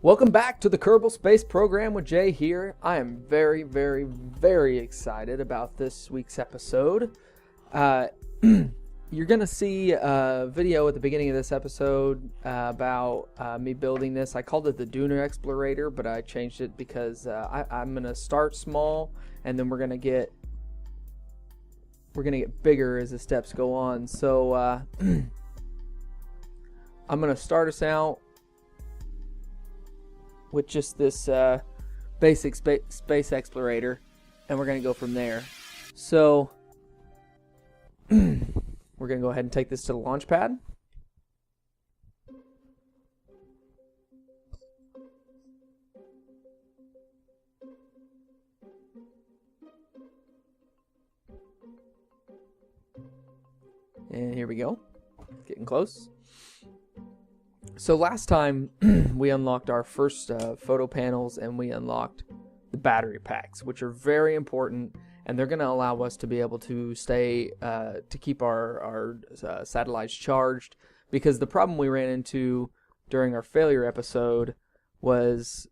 Welcome back to the Kerbal Space Program with Jay here. I am very, very, very excited about this week's episode. You're going to see a video at the beginning of this episode about me building this. I called it the Duner Explorator, but I changed it because I'm going to start small, and then we're going to get bigger as the steps go on. So I'm going to start us out with just this basic space explorator, and we're going to go from there. So we're going to go ahead and take this to the launch pad. And here we go. Getting close. So last time we unlocked our first photo panels, and we unlocked the battery packs, which are very important, and they're going to allow us to be able to stay to keep our satellites charged, because the problem we ran into during our failure episode was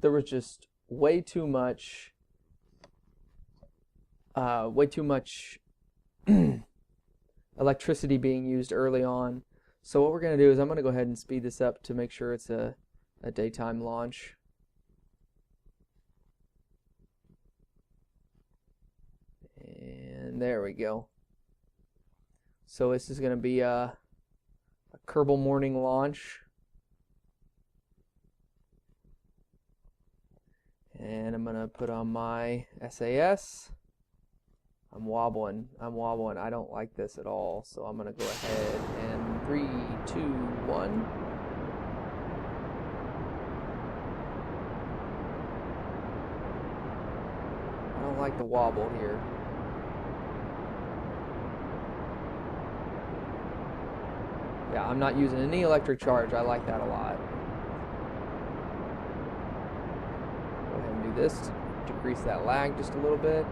there was just way too much electricity being used early on. So what we're going to do is I'm going to go ahead and speed this up to make sure it's a daytime launch. And there we go. So this is going to be a Kerbal morning launch. And I'm going to put on my SAS. I'm wobbling. I don't like this at all. So I'm going to go ahead and 3, 2, 1. I don't like the wobble here. Yeah, I'm not using any electric charge. I like that a lot. Go ahead and do this to decrease that lag just a little bit.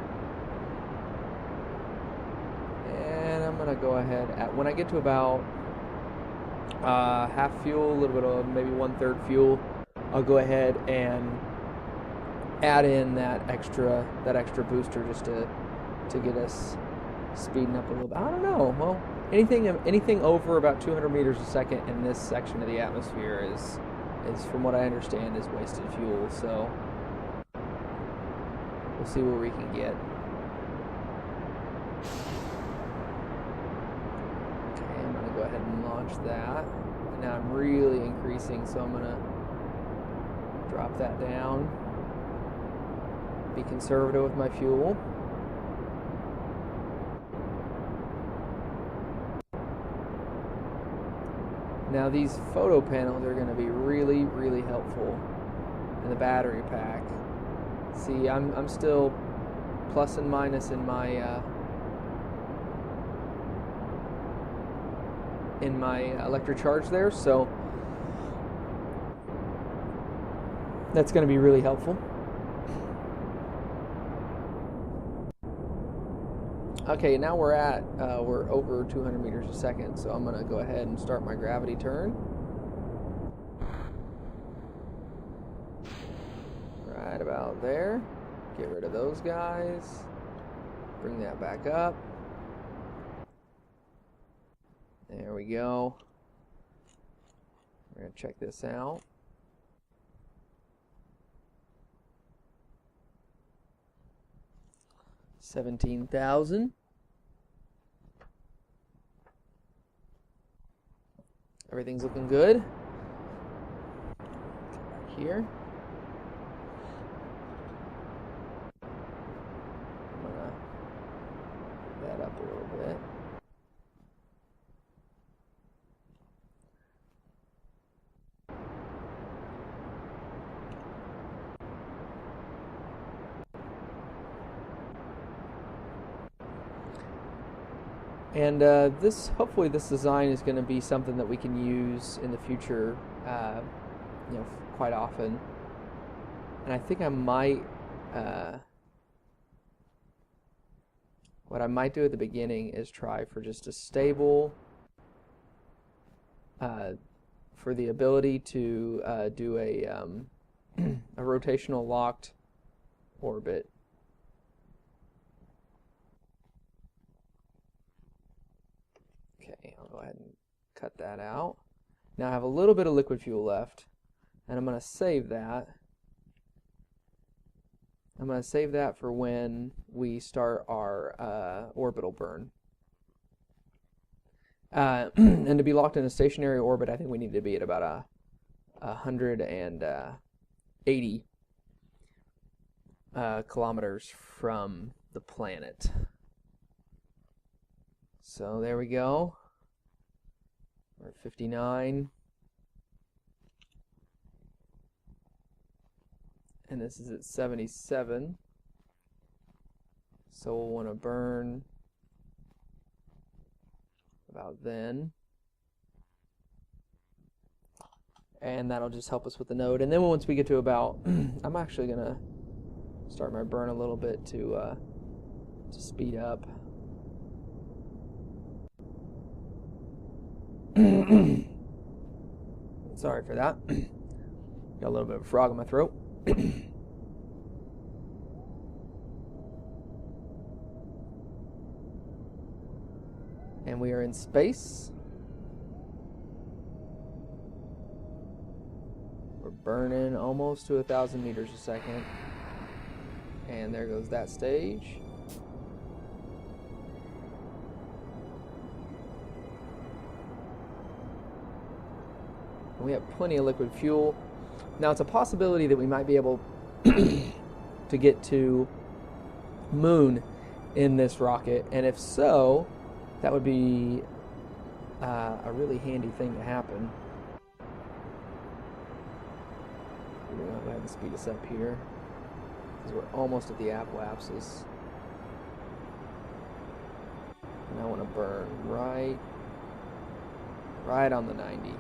And I'm going to go ahead, when I get to about half fuel, a little bit of maybe 1/3 fuel, I'll go ahead and add in that extra booster just to get us speeding up a little bit. I don't know. Well, anything over about 200 meters a second in this section of the atmosphere is from what I understand is wasted fuel. So we'll see where we can get. Go ahead and launch that. And now I'm really increasing, so I'm gonna drop that down. Be conservative with my fuel. Now these photo panels are gonna be really, really helpful in the battery pack. See, I'm still plus and minus in my electric charge there, so that's going to be really helpful. Okay, now we're over 200 meters a second, so I'm going to go ahead and start my gravity turn. Right about there. Get rid of those guys. Bring that back up. There we go. We're going to check this out. $17,000. Everything's looking good. Back here. I'm going to put that up a little bit. And hopefully this design is going to be something that we can use in the future you know, quite often. And I think I might, what I might do at the beginning is try for just a stable, for the ability to do a rotational locked orbit. Okay, I'll go ahead and cut that out. Now I have a little bit of liquid fuel left, and I'm going to save that. I'm going to save that for when we start our orbital burn. And to be locked in a stationary orbit, I think we need to be at about 180 kilometers from the planet. So there we go. We're at 59. And this is at 77. So we'll want to burn about then. And that'll just help us with the node. And then once we get to about, I'm actually going to start my burn a little bit to speed up. Sorry for that. Got a little bit of a frog in my throat. And we are in space. We're burning almost to 1,000 meters a second. And there goes that stage. And we have plenty of liquid fuel. Now it's a possibility that we might be able to get to Moon in this rocket, and if so, that would be a really handy thing to happen. We're going to go ahead and speed us up here because we're almost at the apoapsis. And I want to burn right on the 90.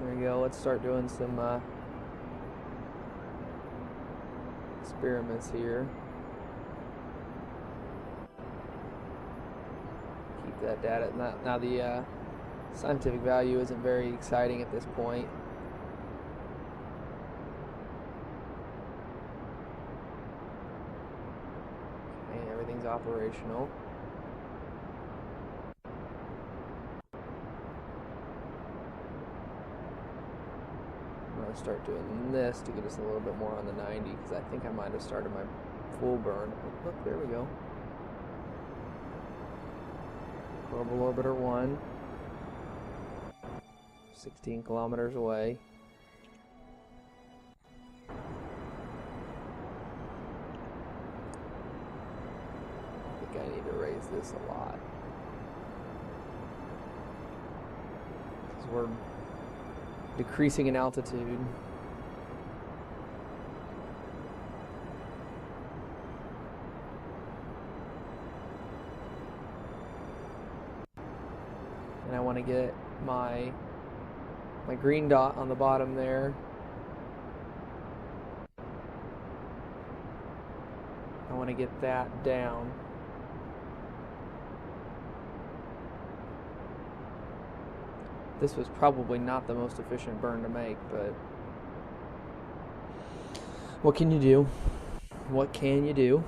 There we go. Let's start doing some experiments here. Keep that data. Now the scientific value isn't very exciting at this point. Okay, everything's operational. Start doing this to get us a little bit more on the 90 because I think I might have started my full burn. Oh, look, there we go. Kerbal Orbiter 1. 16 kilometers away. I think I need to raise this a lot. Because we're decreasing in altitude. And I want to get my green dot on the bottom there. I want to get that down. This was probably not the most efficient burn to make, but what can you do? What can you do?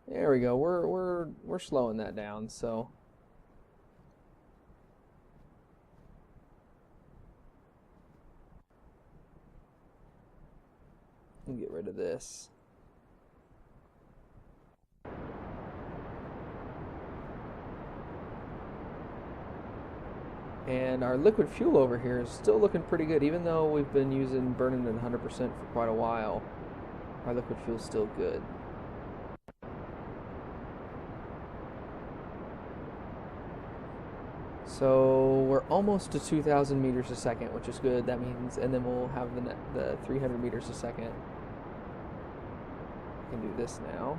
There we go. We're slowing that down, so we'll get rid of this. And our liquid fuel over here is still looking pretty good, even though we've been burning at 100% for quite a while. Our liquid fuel's still good. So we're almost to 2,000 meters a second, which is good. That means, and then we'll have the 300 meters a second. I can do this now.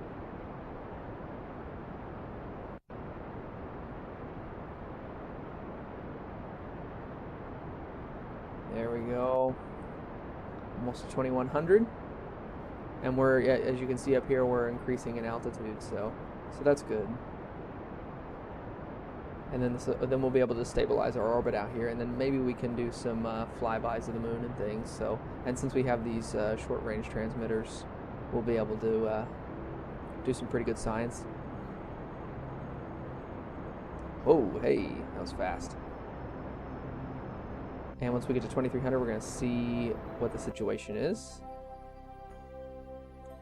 There we go. Almost to 2,100. And we're, as you can see up here, we're increasing in altitude, so that's good. And then we'll be able to stabilize our orbit out here, and then maybe we can do some flybys of the moon and things. So, and since we have these short-range transmitters, we'll be able to do some pretty good science. Oh, hey, that was fast. And once we get to 2,300, we're going to see what the situation is.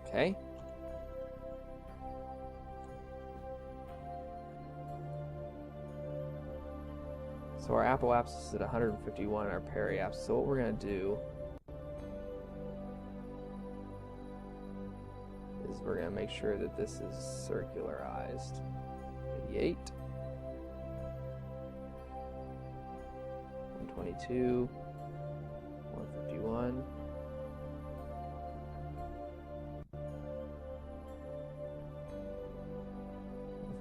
Okay. So our Apple apps is at 151, our Perry apps. So what we're going to do is we're going to make sure that this is circularized. 88. 122. 151.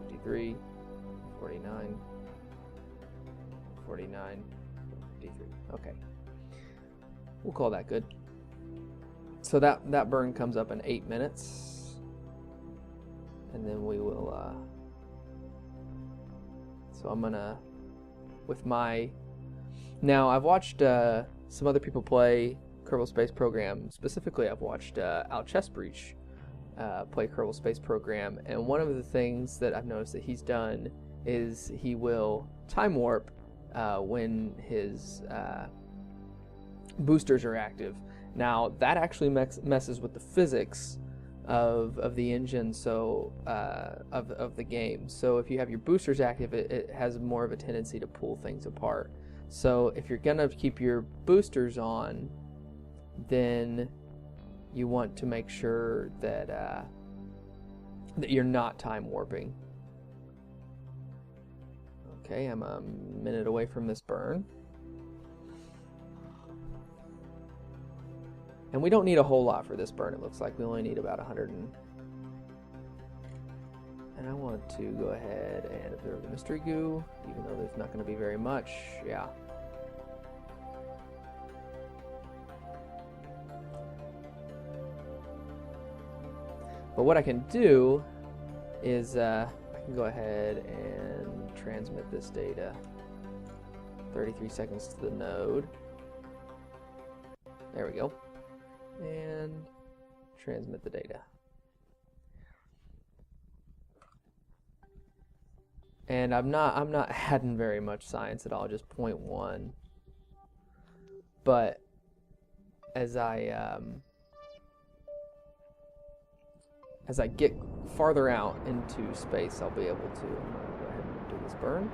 153. 49. 49, 53. Okay. We'll call that good. So that burn comes up in 8 minutes. And then we will so I'm gonna with my now I've watched some other people play Kerbal Space Program. Specifically, I've watched Al Chessbreach play Kerbal Space Program, and one of the things that I've noticed that he's done is he will time warp when his boosters are active. Now that actually messes with the physics of the engine, so of the game. So if you have your boosters active, it has more of a tendency to pull things apart. So if you're gonna keep your boosters on, then you want to make sure that that you're not time warping. Okay, I'm a minute away from this burn. And we don't need a whole lot for this burn, it looks like. We only need about 100 and I want to go ahead and observe the mystery goo, even though there's not going to be very much. Yeah. But what I can do is I can go ahead and transmit this data. 33 seconds to the node. There we go. And transmit the data. And I'm not adding very much science at all, just 0.1. But as I get farther out into space, I'll be able to. I'm gonna go ahead and do this burn.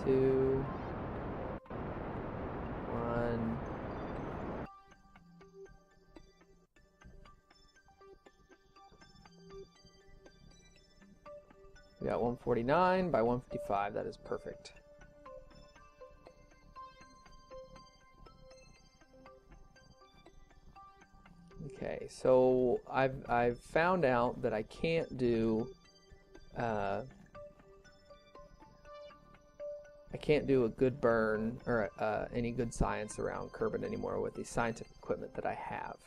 Two, one. We got 149 by 155. That is perfect. Okay, so I've found out that I can't do a good burn or any good science around Kerbal anymore with the scientific equipment that I have.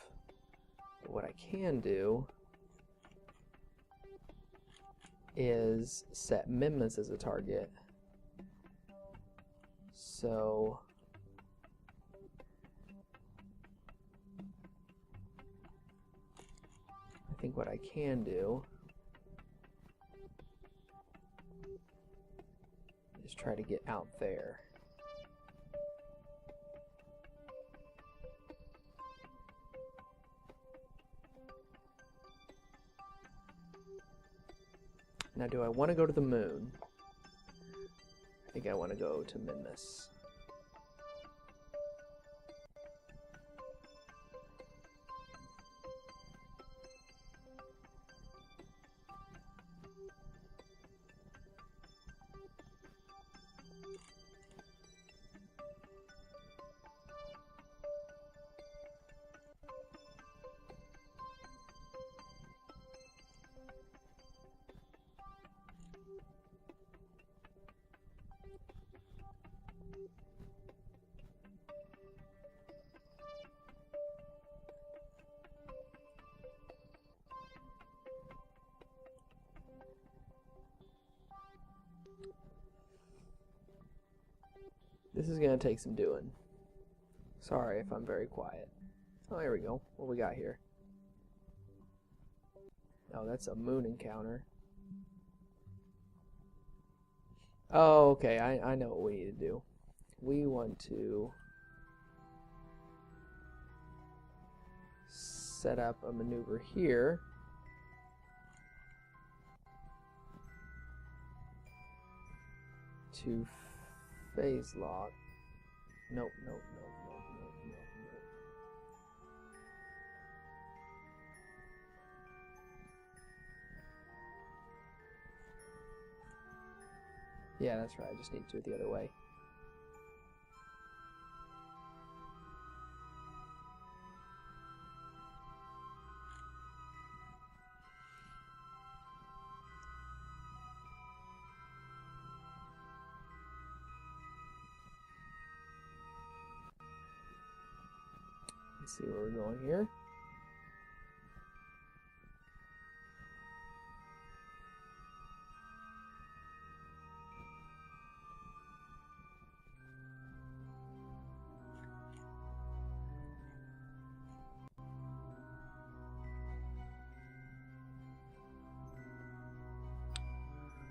But what I can do is set Mimmas as a target. So I think what I can do is try to get out there. Now, do I want to go to the moon? I think I want to go to Minmus. This is going to take some doing. Sorry if I'm very quiet. Oh, here we go. What we got here? Oh, that's a moon encounter. Oh, okay. I know what we need to do. We want to set up a maneuver here. To phase lock. Nope, nope, nope, nope, nope, nope, nope. Yeah, that's right. I just need to do it the other way. Let's see where we're going here.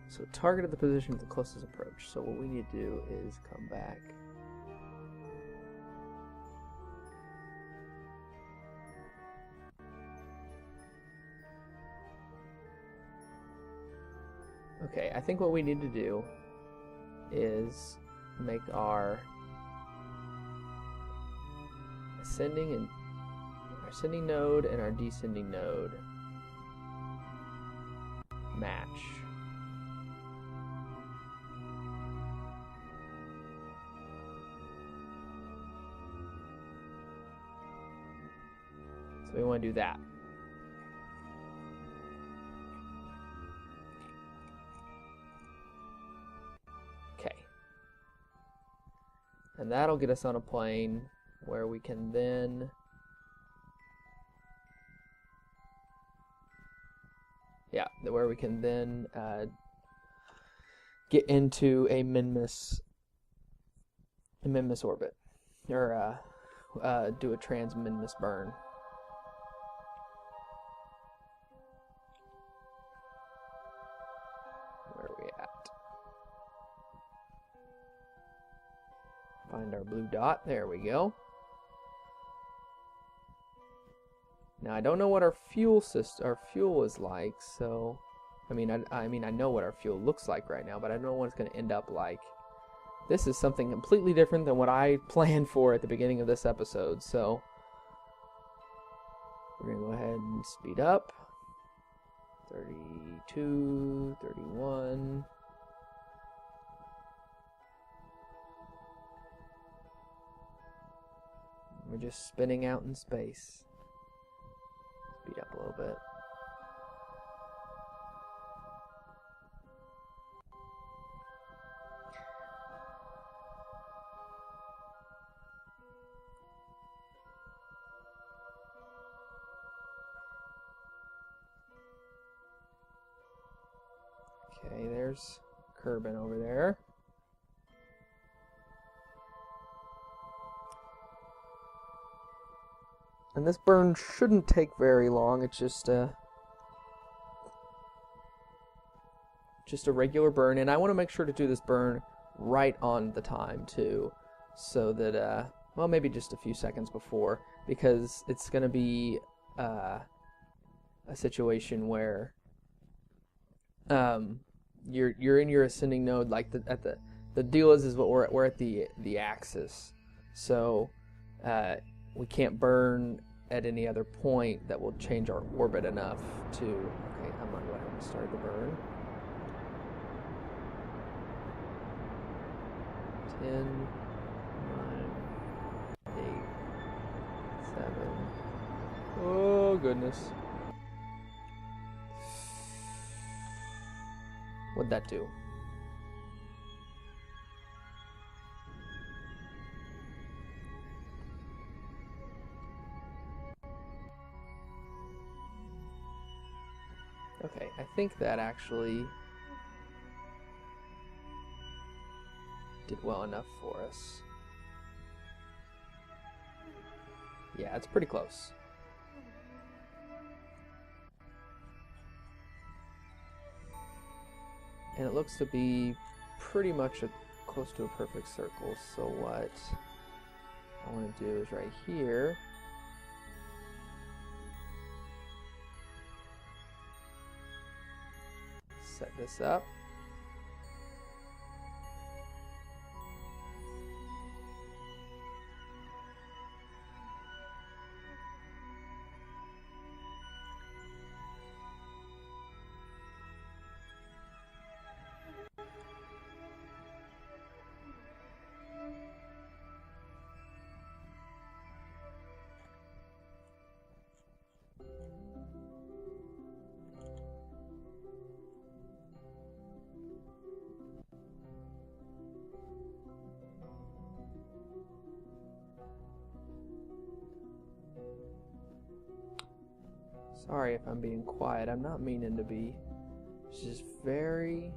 So targeted the position of the closest approach. So what we need to do is come back. Okay, I think what we need to do is make our ascending node and our descending node match. So we want to do that. Okay. And that'll get us on a plane where we can then get into a Minmus orbit, or do a trans-Minmus burn. Where are we at? Find our blue dot. There we go. Now I don't know what our fuel is like, so I mean I know what our fuel looks like right now, but I don't know what it's going to end up like. This is something completely different than what I planned for at the beginning of this episode, so we're going to go ahead and speed up. 32, 31. We're just spinning out in space. Speed up a little bit. Okay, there's Kerbal over there. And this burn shouldn't take very long. It's just a regular burn, and I want to make sure to do this burn right on the time too, so that well, maybe just a few seconds before, because it's going to be a situation where you're in your ascending node. Like the deal is what we're at the axis, so we can't burn at any other point that will change our orbit enough to. Okay, I'm gonna go ahead and start the burn. 10, 9, 8, 7. Oh goodness. What'd that do? Okay, I think that actually did well enough for us. Yeah, it's pretty close. And it looks to be pretty much close to a perfect circle. So what I want to do is right here, set this up. Sorry if I'm being quiet. I'm not meaning to be. It's just very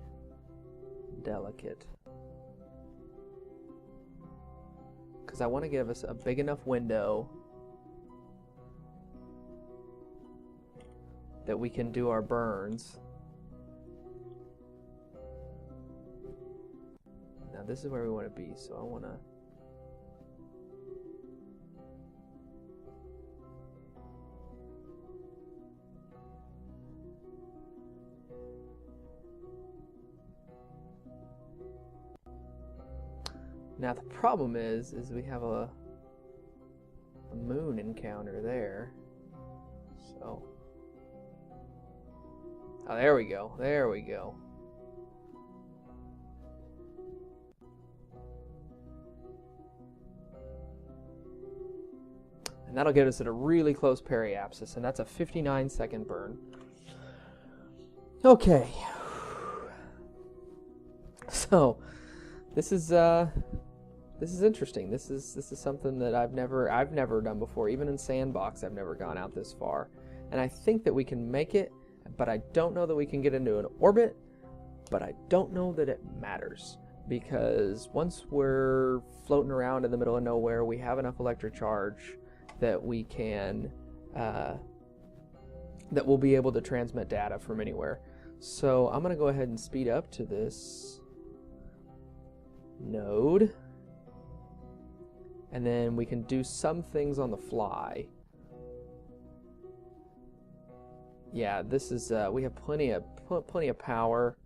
delicate. Because I want to give us a big enough window that we can do our burns. Now this is where we want to be, so I want to... Now the problem is we have a moon encounter there. So, oh, there we go. There we go. And that'll get us at a really close periapsis, and that's a 59-second burn. Okay. So, this is interesting. This is something that I've never done before. Even in Sandbox, I've never gone out this far. And I think that we can make it, but I don't know that we can get into an orbit, but I don't know that it matters. Because once we're floating around in the middle of nowhere, we have enough electric charge that we can, that we'll be able to transmit data from anywhere. So I'm going to go ahead and speed up to this node. And then we can do some things on the fly. Yeah, this is we have plenty of power.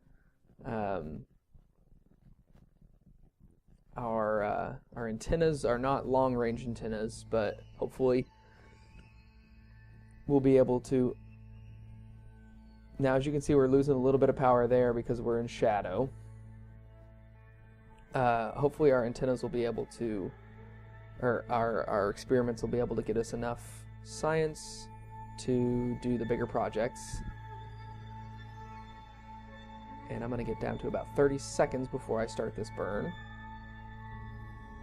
Our antennas are not long-range antennas, but hopefully we'll be able to. Now, as you can see, we're losing a little bit of power there because we're in shadow. Hopefully our antennas will be able to, or our experiments will be able to get us enough science to do the bigger projects. And I'm going to get down to about 30 seconds before I start this burn.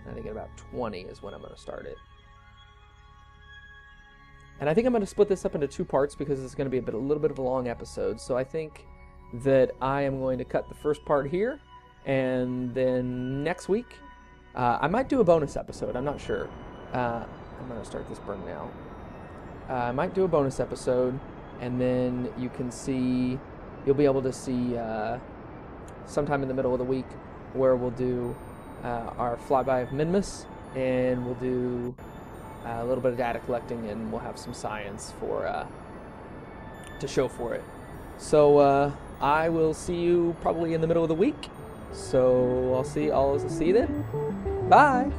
And I think at about 20 is when I'm going to start it. And I think I'm going to split this up into two parts because it's going to be a little bit of a long episode. So I think that I am going to cut the first part here, and then next week I might do a bonus episode. I'm not sure. I'm going to start this burn now. I might do a bonus episode, and then you'll be able to see sometime in the middle of the week where we'll do our flyby of Minmus, and we'll do a little bit of data collecting, and we'll have some science for to show for it. So I will see you probably in the middle of the week. So I'll see you then. Bye.